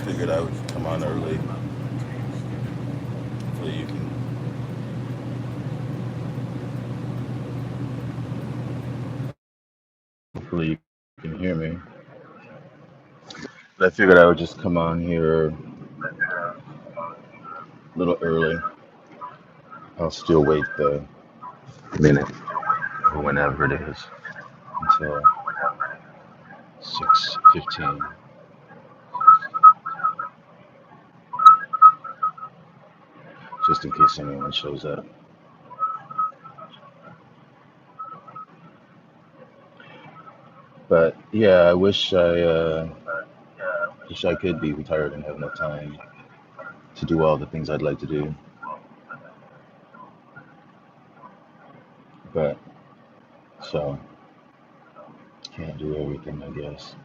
just figured I would come on early. Hopefully you can. Hopefully you can hear me. But I figured I would just come on here a little early. I'll still wait the minute or whenever it is until 6:15, just in case anyone shows up. But yeah, wish I could be retired and have enough time to do all the things I'd like to do. But so can't do everything, I guess.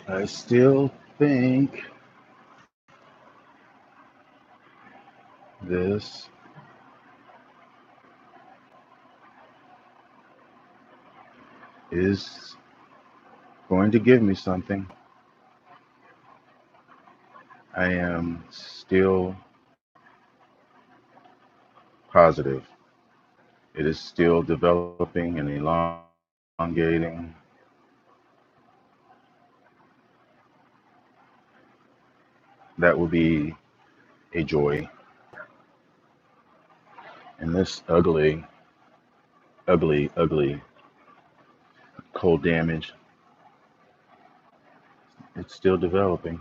I still think this is going to give me something. I am still positive. It is still developing and elongating. That will be a joy. And this ugly cold damage, it's still developing.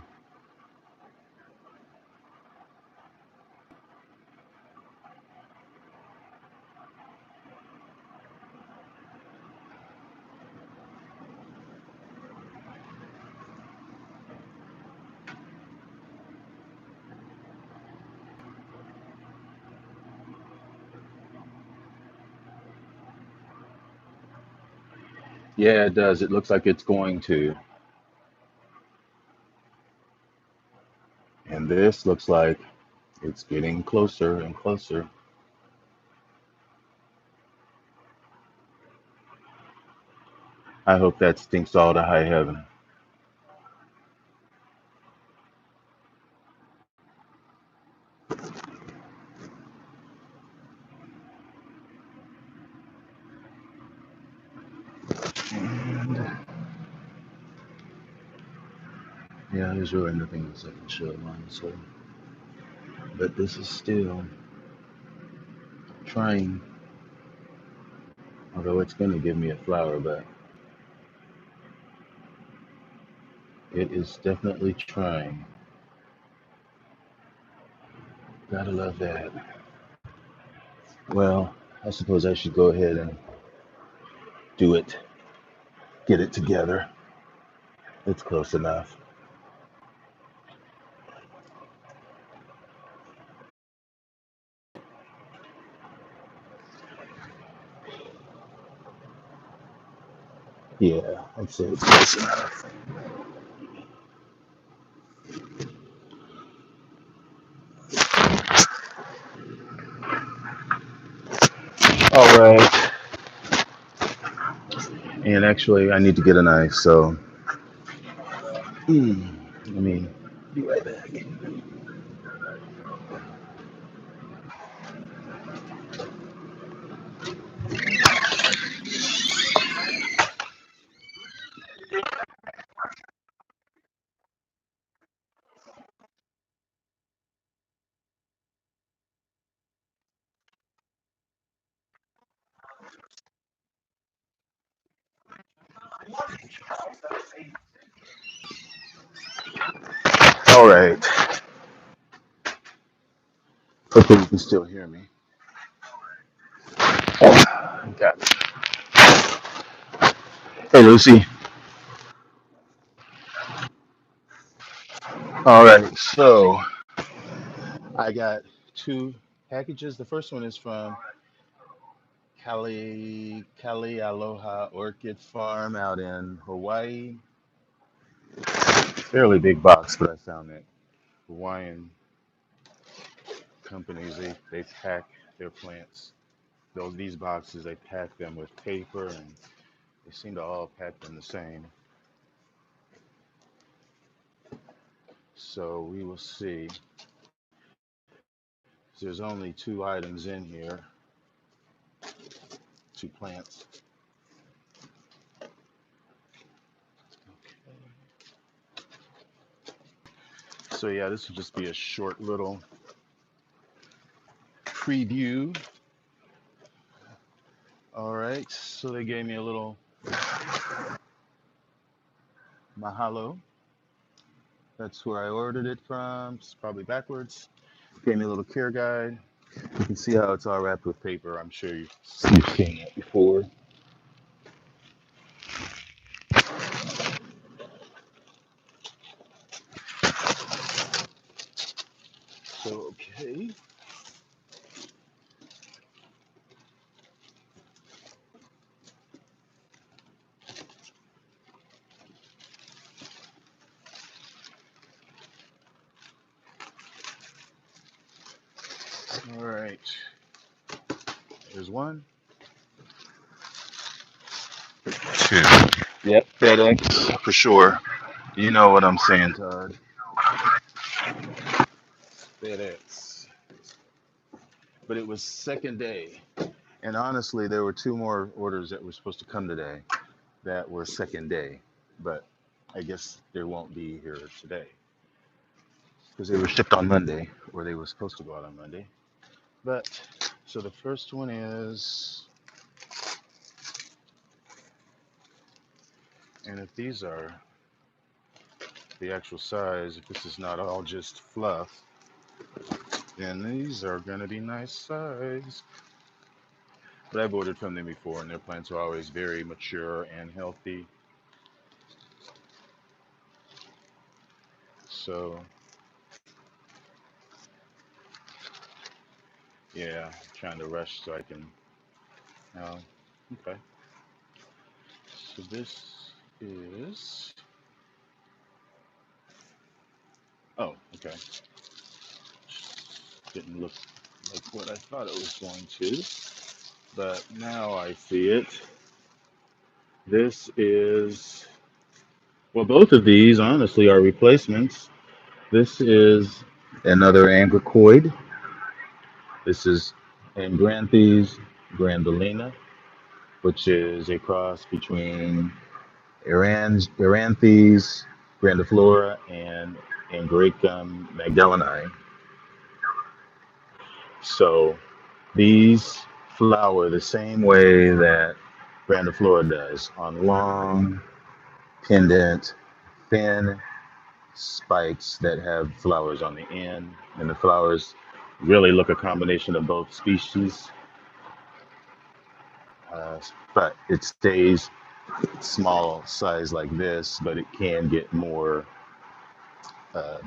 Yeah, it does. It looks like it's going to. And this looks like it's getting closer and closer. I hope that stinks all to high heaven. And yeah, there's really nothing else I can show, honestly. But this is still trying, although it's going to give me a flower, but it is definitely trying. Gotta love that. Well, I suppose I should go ahead and do it, get it together. It's close enough. Yeah, I'd say it's close enough. All right. And actually, I need to get a knife, so let me be right back. All right. Hopefully, you can still hear me. Got it. Hey, Lucy. All right. So I got two packages. The first one is from Kaleialoha Orchid Farm out in Hawaii. Fairly big box, but I found that Hawaiian companies they pack their plants. These boxes they pack them with paper, and they seem to all pack them the same. So we will see. There's only two items in here, two plants. So yeah, this will just be a short little preview. All right. So they gave me a little mahalo. That's where I ordered it from. It's probably backwards. Gave me a little care guide. You can see how it's all wrapped with paper. I'm sure you've seen that before. So, okay. All right. There's one, two. Yep, FedEx for sure. You know what I'm saying, Todd. FedEx. But it was second day. And honestly, there were two more orders that were supposed to come today that were second day. But I guess they won't be here today because they were shipped on Monday, or they were supposed to go out on Monday. But so the first one is, and if these are the actual size, if this is not all just fluff, then these are going to be nice size. But I've ordered from them before, and their plants are always very mature and healthy. So, yeah, trying to rush so I can. Oh, okay. So this is. Oh, okay. Didn't look like what I thought it was going to, but now I see it. This is. Well, both of these, honestly, are replacements. This is another Angracoid. This is Angranthes grandalena, which is a cross between Angranthes grandiflora and Angraecum magdaleni. So these flower the same way that grandiflora does, on long, pendant, thin spikes that have flowers on the end, and the flowers really look a combination of both species. Uh, but it stays small size like this, but it can get more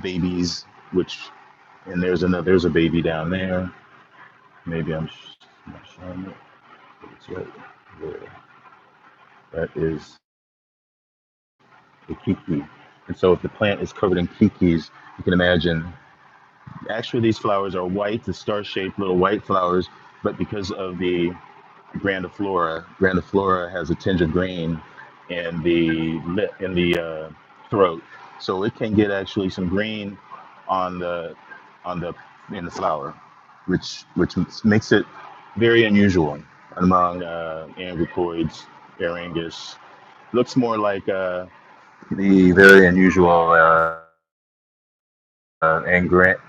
babies, which, and there's a baby down there. Maybe I'm not showing it, but it's right there. That is a kiki. And so if the plant is covered in kikis, you can imagine, actually these flowers are white, the star-shaped little white flowers, but because of the grandiflora has a tinge of green in the lip, in the throat, so it can get actually some green on the in the flower, which makes it very unusual among angracoids, aerangis. Looks more like the very unusual Angranthes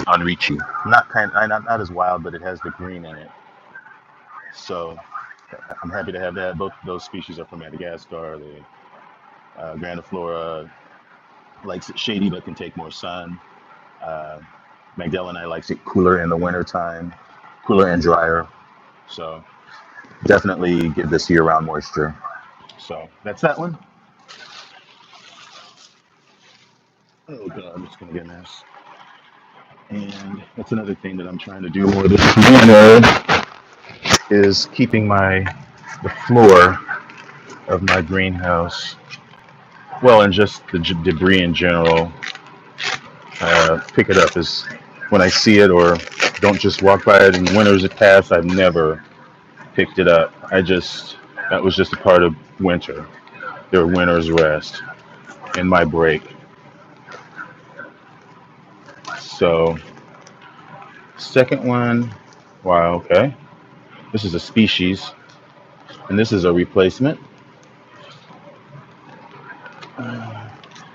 enrichi. Not as wild, but it has the green in it. So I'm happy to have that. Both those species are from Madagascar. The grandiflora likes it shady but can take more sun. Uh, Magdalena likes it cooler in the wintertime, cooler and drier. So definitely give this year-round moisture. So that's that one. Oh god, I'm just gonna get a mess. And that's another thing that I'm trying to do more this winter is keeping my the floor of my greenhouse, well, and just the debris in general. Pick it up as when I see it, or don't just walk by it. In winters it past, I've never picked it up. That was just a part of winter. Their winter's rest and my break. So second one, wow, okay. This is a species, and this is a replacement.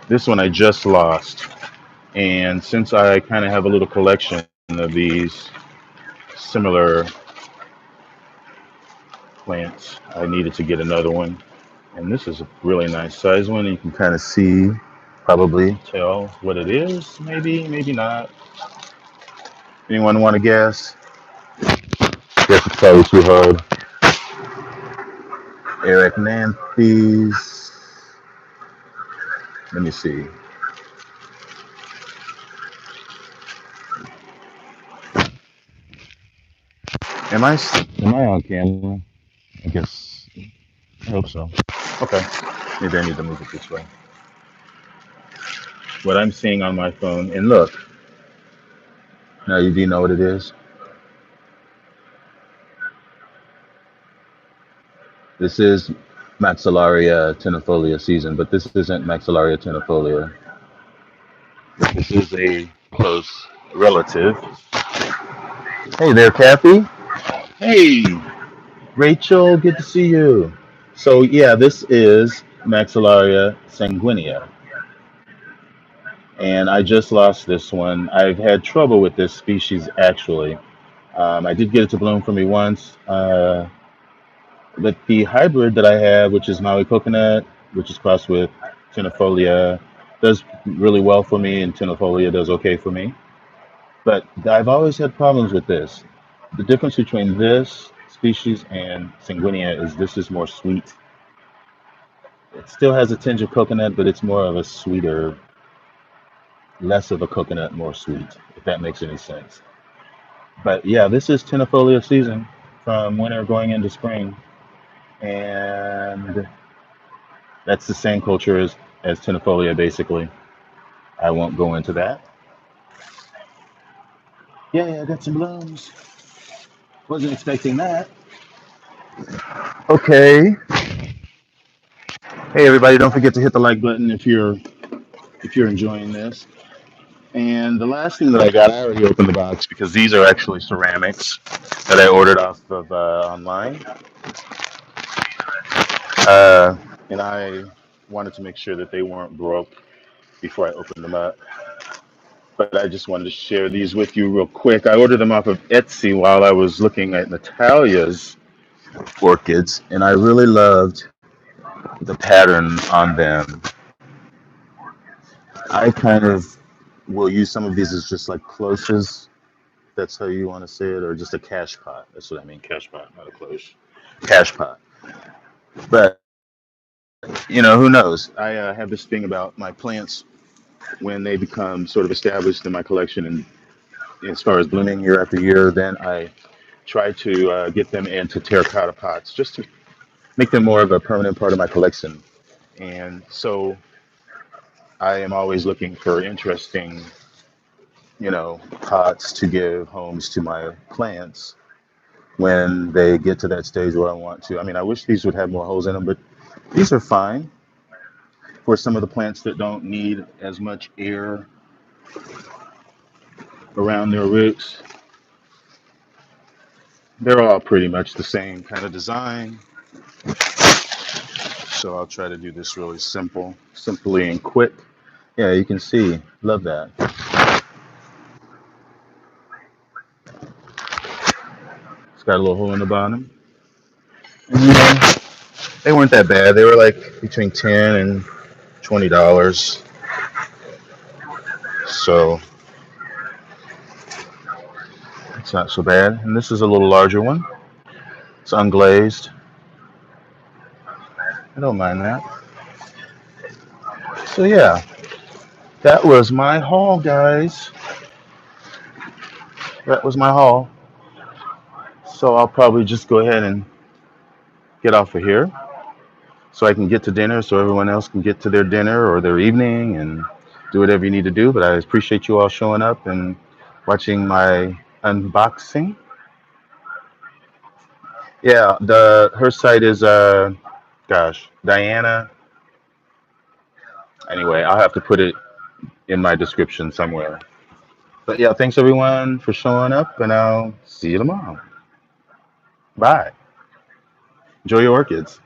This one I just lost, and since I kind of have a little collection of these similar plants, I needed to get another one. And this is a really nice size one. You can kind of see, probably tell what it is. Maybe, maybe not. Anyone want to guess? Guess it's probably too hard. Arachnanthes. Let me see. Am I on camera? I guess. I hope so. Okay. Maybe I need to move it this way. What I'm seeing on my phone, and look, now you do know what it is. This is Maxillaria tenuifolia season, but this isn't Maxillaria tenuifolia. This is a close relative. Hey there, Kathy. Hey, Rachel. Good to see you. So yeah, this is Maxillaria sanguinea, and I just lost this one. I've had trouble with this species actually. I did get it to bloom for me once, but the hybrid that I have, which is Maui coconut, which is crossed with tenuifolia, does really well for me, and tenuifolia does okay for me. But I've always had problems with this. The difference between this species and sanguinea is this is more sweet. It still has a tinge of coconut, but it's more of a sweeter, less of a coconut, more sweet, if that makes any sense. But yeah, this is tenuifolia season from winter going into spring. And that's the same culture as tenuifolia, basically. I won't go into that. Yeah, I got some blooms. Wasn't expecting that. Okay. Hey everybody, don't forget to hit the like button if you're enjoying this. And the last thing that I got, I already opened the box because these are actually ceramics that I ordered off of online. Uh, and I wanted to make sure that they weren't broke before I opened them up. But I just wanted to share these with you real quick. I ordered them off of Etsy while I was looking at Natalia's orchids, and I really loved the pattern on them. I kind of will use some of these as just like cloches. That's how you want to say it, or just a cash pot. That's what I mean, cash pot, not a cloche. Cash pot. But who knows? I have this thing about my plants when they become sort of established in my collection, and as far as blooming year after year, then I try to get them into terracotta pots just to make them more of a permanent part of my collection. And so I am always looking for interesting, pots to give homes to my plants when they get to that stage where I want to. I mean, I wish these would have more holes in them, but these are fine for some of the plants that don't need as much air around their roots. They're all pretty much the same kind of design. So I'll try to do this really simply and quick. Yeah, you can see. Love that. It's got a little hole in the bottom. And, they weren't that bad. They were like between $10 and $20. So it's not so bad. And this is a little larger one. It's unglazed. I don't mind that. So yeah, that was my haul, guys. That was my haul. So I'll probably just go ahead and get off of here so I can get to dinner so everyone else can get to their dinner or their evening and do whatever you need to do. But I appreciate you all showing up and watching my unboxing. Yeah, the her site is gosh, Diana. Anyway, I'll have to put it in my description somewhere. But yeah, thanks everyone for showing up and I'll see you tomorrow. Bye. Enjoy your orchids.